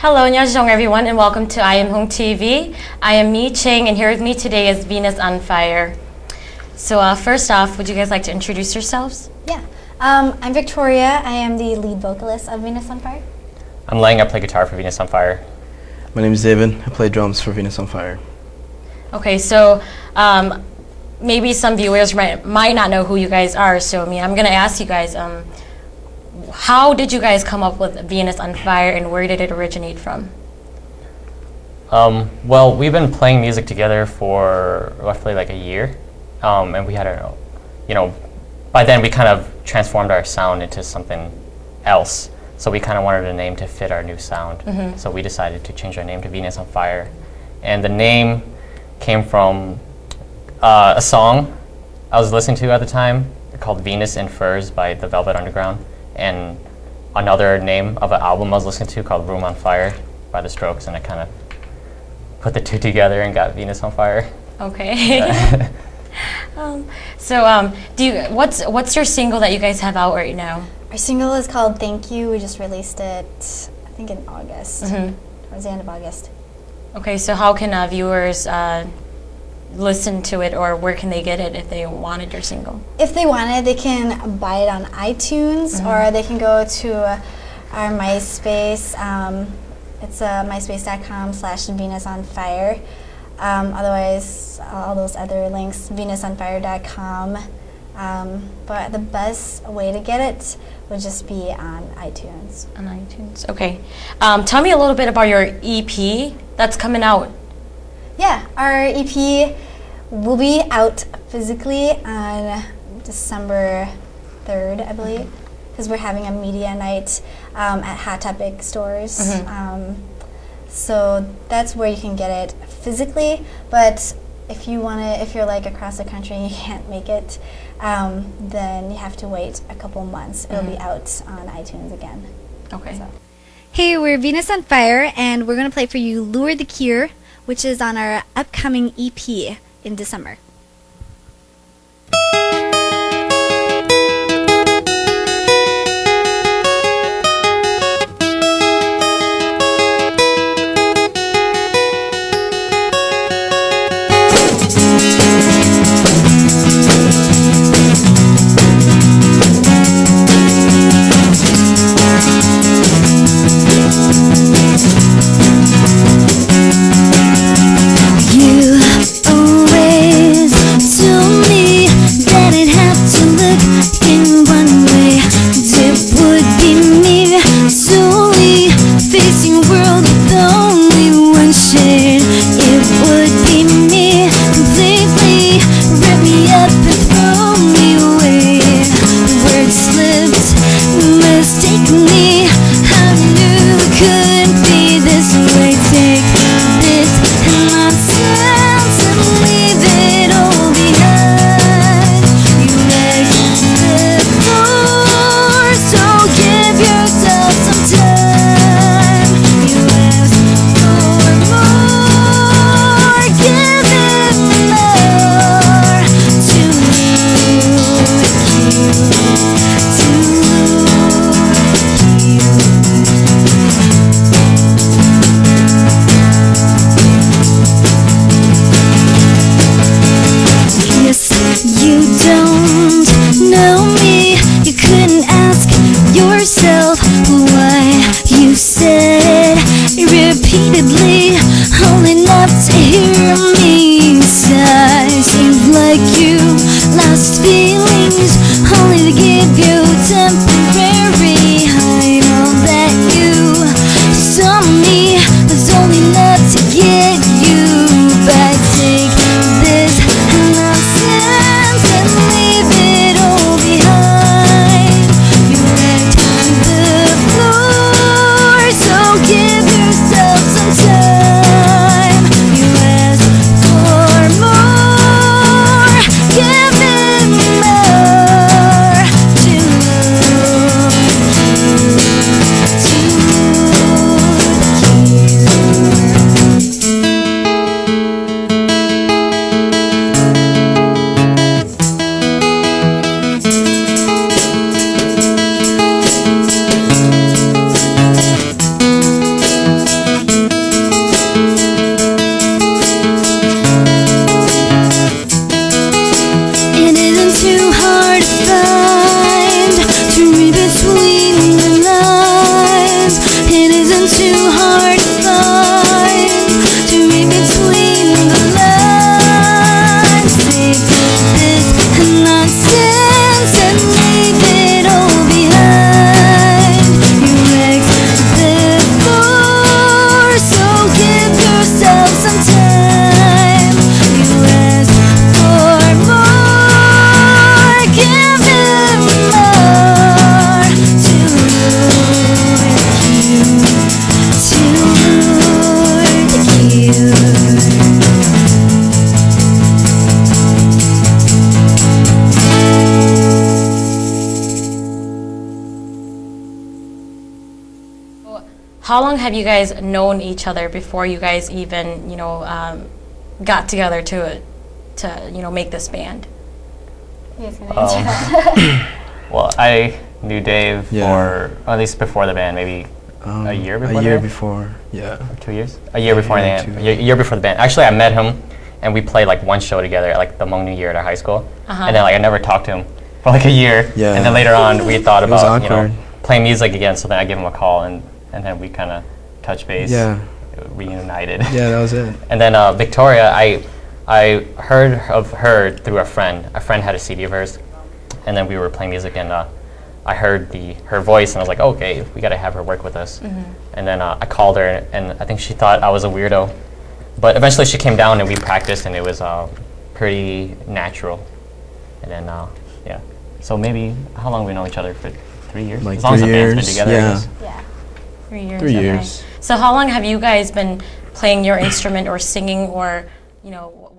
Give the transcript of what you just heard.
Hello, 안녕하세요 everyone, and welcome to Hmong TV. I am Mi Ching, and here with me today is Venus on Fire. So first off, would you guys like to introduce yourselves? Yeah, I'm Victoria. I am the lead vocalist of Venus on Fire. I'm Lang. I play guitar for Venus on Fire. My name is David. I play drums for Venus on Fire. Okay, so maybe some viewers might not know who you guys are. So I'm going to ask you guys, how did you guys come up with Venus on Fire, and where did it originate from? Well, we've been playing music together for roughly like a year, and we had by then we kind of transformed our sound into something else. So we kind of wanted a name to fit our new sound. Mm-hmm. So we decided to change our name to Venus on Fire, and the name came from a song I was listening to at the time called Venus in Furs by the Velvet Underground, and another name of an album I was listening to called Room on Fire by The Strokes, and I kind of put the two together and got Venus on Fire. Okay. What's your single that you guys have out right now? Our single is called Thank You. We just released it, I think in August, towards the end of August. Okay, so how can viewers listen to it, or where can they get it if they wanted your single? If they want it, they can buy it on iTunes, or they can go to our MySpace. It's myspace.com/VenusOnFire. Otherwise, all those other links, venusonfire.com. But the best way to get it would just be on iTunes. On iTunes, okay. Tell me a little bit about your EP that's coming out. Yeah, our EP will be out physically on December 3rd, I believe, because we're having a media night at Hot Topic stores. So that's where you can get it physically. But if you're like across the country and you can't make it, then you have to wait a couple months. It'll be out on iTunes again. Okay. So. Hey, we're Venus on Fire, and we're going to play for you Lure the Cure, which is on our upcoming EP in December. Repeatedly, only enough to hear me sigh. Seems like you lost feelings, only to give you temporary high. All that you saw me was only enough to get you back. Take this nonsense and leave it all behind. You left the floor, so how long have you guys known each other before you guys even, got together to make this band? You guys gonna answer that? Well, I knew Dave Yeah. for, at least before the band, maybe a year before. A year the band? before, yeah. Or 2 years? A year before Yeah, the 2 band. A year before the band. Actually, I met him, and we played like one show together at like the Hmong New Year at our high school. And then like I never talked to him for like a year. Yeah. And then later on, we thought It was about awkward. playing music again. So then I gave him a call, and then we kind of touched base. Yeah. Reunited. Yeah, that was it. And then Victoria, I heard of her through a friend. A friend had a CD of hers, and then we were playing music, and I heard her voice, and I was like, okay, we got to have her work with us. And then I called her, and I think she thought I was a weirdo. But eventually she came down, and we practiced, and it was pretty natural. And then, yeah. So maybe, how long have we known each other? For 3 years? Like as long 3 as the band's been years, together, I yeah. guess. Yeah. 3 years. 3 okay. years. So how long have you guys been playing your instrument or singing or, what?